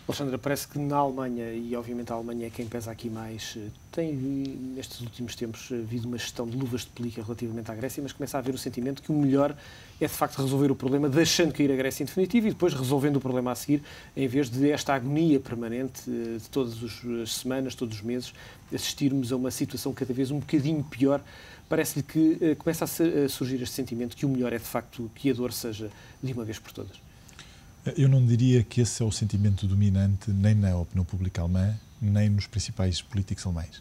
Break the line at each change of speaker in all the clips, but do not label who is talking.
Alexandra, parece que na Alemanha, e obviamente a Alemanha é quem pesa aqui mais, tem nestes últimos tempos havido uma gestão de luvas de pelica relativamente à Grécia, mas começa a haver o sentimento que o melhor é de facto resolver o problema, deixando cair a Grécia em definitivo e depois resolvendo o problema a seguir, em vez de esta agonia permanente de todas as semanas, todos os meses, assistirmos a uma situação cada vez um bocadinho pior. Parece-lhe que começa a surgir este sentimento que o melhor é de facto que a dor seja de uma vez por todas.
Eu não diria que esse é o sentimento dominante nem na opinião pública alemã, nem nos principais políticos alemães.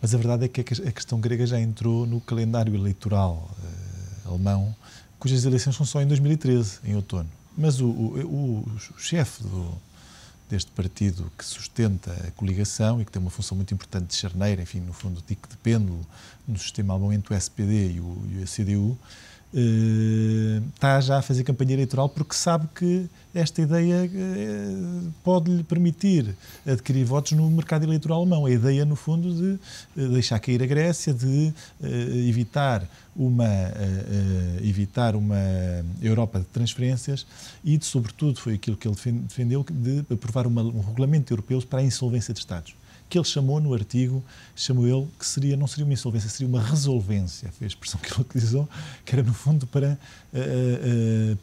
Mas a verdade é que a questão grega já entrou no calendário eleitoral alemão, cujas eleições são só em 2013, em outono. Mas o chefe deste partido que sustenta a coligação e que tem uma função muito importante de charneira, enfim, no fundo, tico de pêndulo no sistema alemão entre o SPD e a CDU, está já a fazer campanha eleitoral porque sabe que esta ideia pode-lhe permitir adquirir votos no mercado eleitoral alemão. A ideia, no fundo, de deixar cair a Grécia, de evitar uma Europa de transferências e, sobretudo, foi aquilo que ele defendeu, de aprovar um regulamento europeu para a insolvência de Estados. Que ele chamou no artigo, que não seria uma insolvência, seria uma resolvência, foi a expressão que ele utilizou, que era no fundo para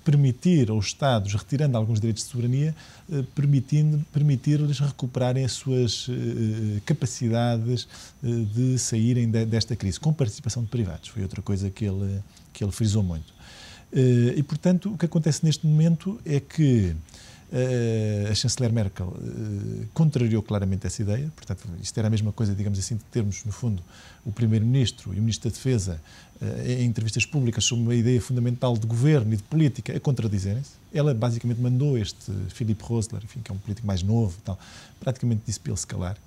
permitir aos Estados, retirando alguns direitos de soberania, permitir-lhes recuperarem as suas capacidades de saírem desta crise, com participação de privados, foi outra coisa que ele frisou muito. E, portanto, o que acontece neste momento é que a chanceler Merkel contrariou claramente essa ideia, portanto, isto era a mesma coisa, digamos assim, de termos, no fundo, o Primeiro-Ministro e o Ministro da Defesa em entrevistas públicas sobre uma ideia fundamental de governo e de política a contradizerem-se. Ela basicamente mandou este Philipp Rosler, enfim, que é um político mais novo, tal, praticamente disse para ele se calar.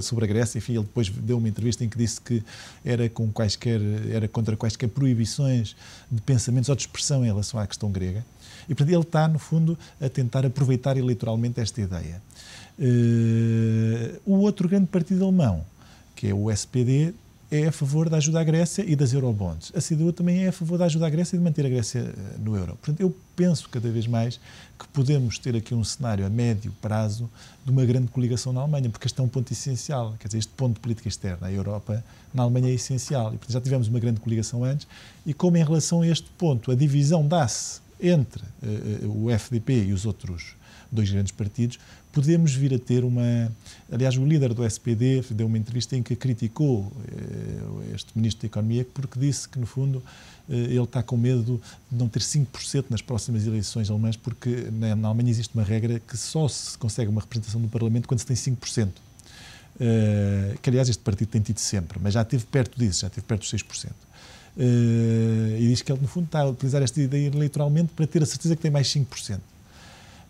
sobre a Grécia, enfim, ele depois deu uma entrevista em que disse que era contra quaisquer proibições de pensamentos ou de expressão em relação à questão grega. E, portanto, ele está, no fundo, a tentar aproveitar eleitoralmente esta ideia. O outro grande partido alemão, que é o SPD, é a favor da ajuda à Grécia e das eurobonds. A CDU também é a favor da ajuda à Grécia e de manter a Grécia no euro. Portanto, eu penso cada vez mais que podemos ter aqui um cenário a médio prazo de uma grande coligação na Alemanha, porque este é um ponto essencial. Quer dizer, este ponto de política externa, a Europa, na Alemanha é essencial. E, portanto, já tivemos uma grande coligação antes e como em relação a este ponto a divisão dá-se entre o FDP e os outros dois grandes partidos, podemos vir a ter uma... Aliás, o líder do SPD deu uma entrevista em que criticou este Ministro da Economia porque disse que, no fundo, ele está com medo de não ter 5% nas próximas eleições alemãs porque na Alemanha existe uma regra que só se consegue uma representação no Parlamento quando se tem 5%. Que, aliás, este partido tem tido sempre, mas já esteve perto disso, já esteve perto dos 6%. E diz que ele, no fundo, está a utilizar esta ideia eleitoralmente para ter a certeza que tem mais 5%.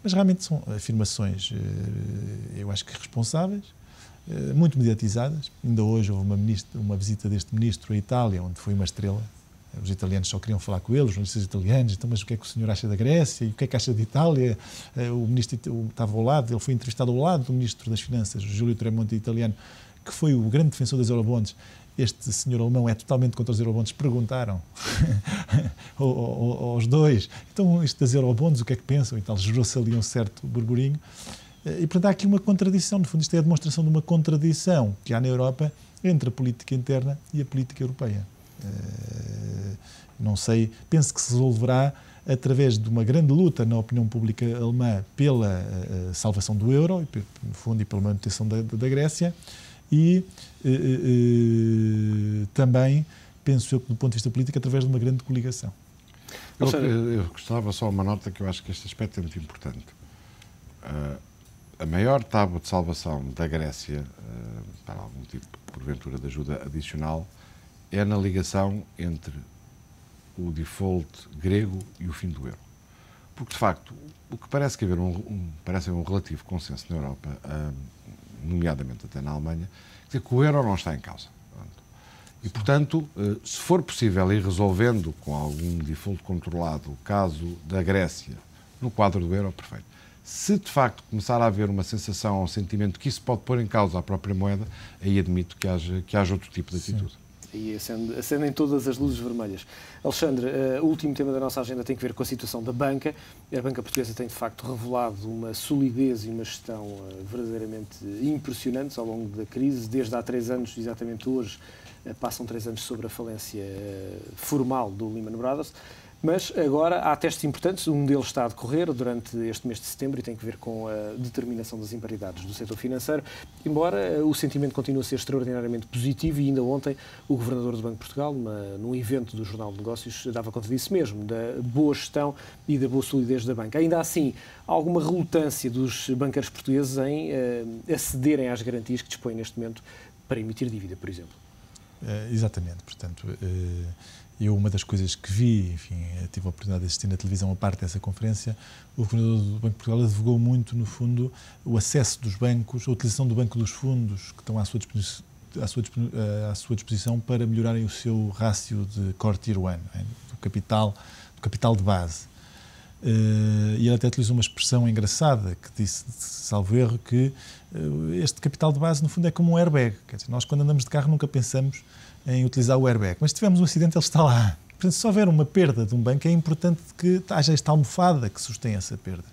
Mas realmente são afirmações, eu acho que responsáveis, muito mediatizadas. Ainda hoje houve uma visita deste ministro à Itália, onde foi uma estrela. Os italianos só queriam falar com ele, os jornalistas italianos. Então, mas o que é que o senhor acha da Grécia? E o que é que acha de Itália? O ministro estava ao lado, ele foi entrevistado ao lado do ministro das Finanças, Giulio Tremonti, italiano, que foi o grande defensor das eurobonds. Este senhor alemão é totalmente contra os eurobonds. Perguntaram aos dois, então isto das eurobonds, o que é que pensam? E tal, gerou-se ali um certo burburinho. E, portanto, há aqui uma contradição. No fundo, isto é a demonstração de uma contradição que há na Europa entre a política interna e a política europeia. Não sei, penso que se resolverá através de uma grande luta na opinião pública alemã pela salvação do euro, no fundo, e pela manutenção da Grécia. E também, penso eu, do ponto de vista político, através de uma grande coligação.
Eu gostava só uma nota que eu acho que este aspecto é muito importante. A maior tábua de salvação da Grécia, para algum tipo, porventura, de ajuda adicional, é na ligação entre o default grego e o fim do euro. Porque, de facto, o que parece que haver parece um relativo consenso na Europa, nomeadamente até na Alemanha, quer dizer que o euro não está em causa. E, portanto, se for possível ir resolvendo com algum default controlado o caso da Grécia no quadro do euro, perfeito. Se, de facto, começar a haver uma sensação ou um sentimento que isso pode pôr em causa a própria moeda, aí admito que haja outro tipo de atitude.
Sim.
E acendem todas as luzes vermelhas. Alexandre, o último tema da nossa agenda tem que ver com a situação da banca. A banca portuguesa tem, de facto, revelado uma solidez e uma gestão verdadeiramente impressionantes ao longo da crise. Desde há 3 anos, exatamente hoje, passam 3 anos sobre a falência formal do Lehman Brothers. Mas agora há testes importantes, um deles está a decorrer durante este mês de setembro e tem que ver com a determinação das imparidades do setor financeiro, embora o sentimento continue a ser extraordinariamente positivo e ainda ontem o Governador do Banco de Portugal, num evento do Jornal de Negócios, dava conta disso mesmo, da boa gestão e da boa solidez da banca. Ainda assim, há alguma relutância dos banqueiros portugueses em acederem às garantias que dispõem neste momento para emitir dívida, por exemplo.
Exatamente, portanto... Eu, uma das coisas que vi, enfim, tive a oportunidade de assistir na televisão a parte dessa conferência, o Governador do Banco de Portugal advogou muito, no fundo, o acesso dos bancos, a utilização do banco dos fundos que estão à sua disposição para melhorarem o seu rácio de Core Tier 1, do capital de base. E ele até utilizou uma expressão engraçada que disse, salvo erro, que este capital de base, no fundo, é como um airbag. Quer dizer, nós, quando andamos de carro, nunca pensamos em utilizar o airbag, mas se tivermos um acidente, ele está lá. Portanto, se houver uma perda de um banco, é importante que haja esta almofada que sustém essa perda,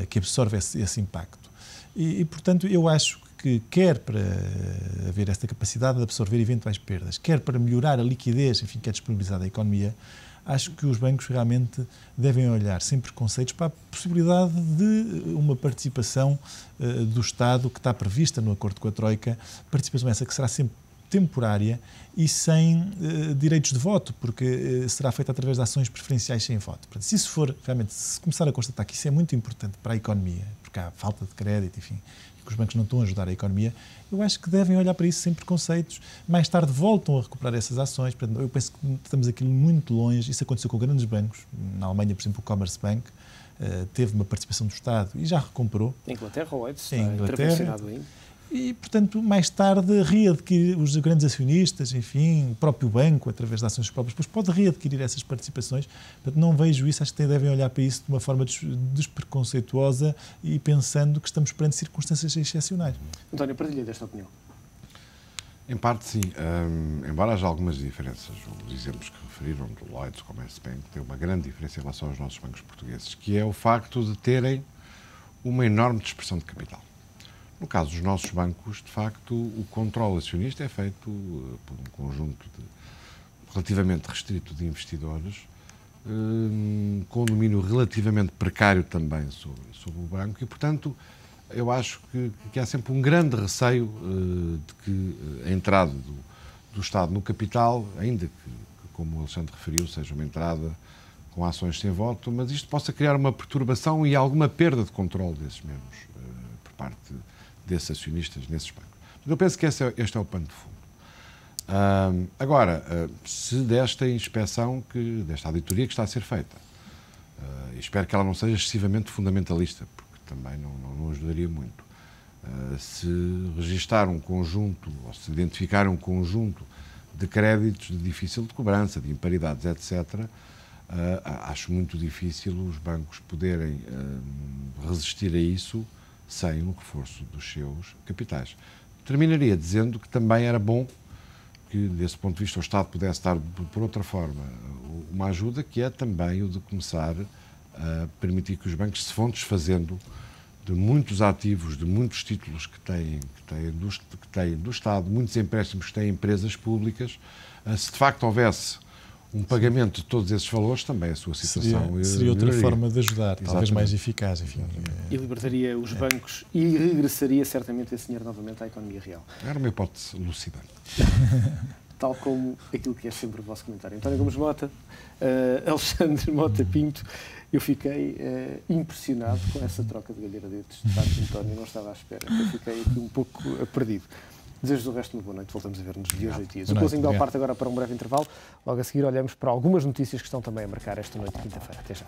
que absorve esse impacto. E, portanto, eu acho que quer para haver esta capacidade de absorver eventuais perdas, quer para melhorar a liquidez, enfim, que é disponibilizada à economia, acho que os bancos realmente devem olhar sem preconceitos para a possibilidade de uma participação do Estado que está prevista no acordo com a Troika, participação essa que será sempre temporária e sem direitos de voto, porque será feita através de ações preferenciais sem voto. Portanto, se isso for, realmente, se começar a constatar que isso é muito importante para a economia, porque há falta de crédito, enfim, e que os bancos não estão a ajudar a economia, eu acho que devem olhar para isso sem preconceitos. Mais tarde voltam a recuperar essas ações. Portanto, eu penso que estamos aqui muito longe. Isso aconteceu com grandes bancos. Na Alemanha, por exemplo, o Commerzbank teve uma participação do Estado e já recomprou.
Em Inglaterra, o Lloyds,
em
Inglaterra.
E, portanto, mais tarde readquirir os grandes acionistas, enfim, o próprio banco, através de ações próprias, depois pode readquirir essas participações. Portanto, não vejo isso, acho que devem olhar para isso de uma forma despreconceituosa e pensando que estamos perante circunstâncias excepcionais.
António, partilha desta opinião.
Em parte, sim. Embora haja algumas diferenças, os exemplos que referiram do Lloyds, Commerzbank, tem uma grande diferença em relação aos nossos bancos portugueses, que é o facto de terem uma enorme dispersão de capital. No caso dos nossos bancos, de facto, o controle acionista é feito por um conjunto relativamente restrito de investidores, com um domínio relativamente precário também sobre o banco e, portanto, eu acho que há sempre um grande receio de que a entrada do Estado no capital, ainda que, como o Alexandre referiu, seja uma entrada com ações sem voto, mas isto possa criar uma perturbação e alguma perda de controle desses membros por parte desses acionistas nesses bancos. Eu penso que este é o pano de fundo. Agora, se desta inspeção, desta auditoria que está a ser feita, espero que ela não seja excessivamente fundamentalista, porque também não ajudaria muito. Se registar um conjunto, ou se identificar um conjunto de créditos de difícil de cobrança, de imparidades, etc., acho muito difícil os bancos poderem resistir a isso sem um reforço dos seus capitais. Terminaria dizendo que também era bom que, desse ponto de vista, o Estado pudesse dar, por outra forma, uma ajuda, que é também o de começar a permitir que os bancos se vão desfazendo de muitos ativos, de muitos títulos que têm do Estado, muitos empréstimos que têm empresas públicas. Se de facto houvesse um pagamento de todos esses valores, também a sua situação
seria outra forma de ajudar, talvez mais eficaz. Enfim.
E libertaria os bancos e regressaria certamente esse dinheiro novamente à economia real.
Era uma hipótese lúcida.
Tal como aquilo que é sempre o vosso comentário. António Gomes Mota, Alexandre Mota Pinto, eu fiquei impressionado com essa troca de galhardetes. De facto, António, não estava à espera. Eu fiquei aqui um pouco perdido. Desejo o resto de uma boa noite. Voltamos a ver-nos de hoje a 8 dias. O Closing Bell parte agora para um breve intervalo. Logo a seguir olhamos para algumas notícias que estão também a marcar esta noite de quinta-feira. Até já.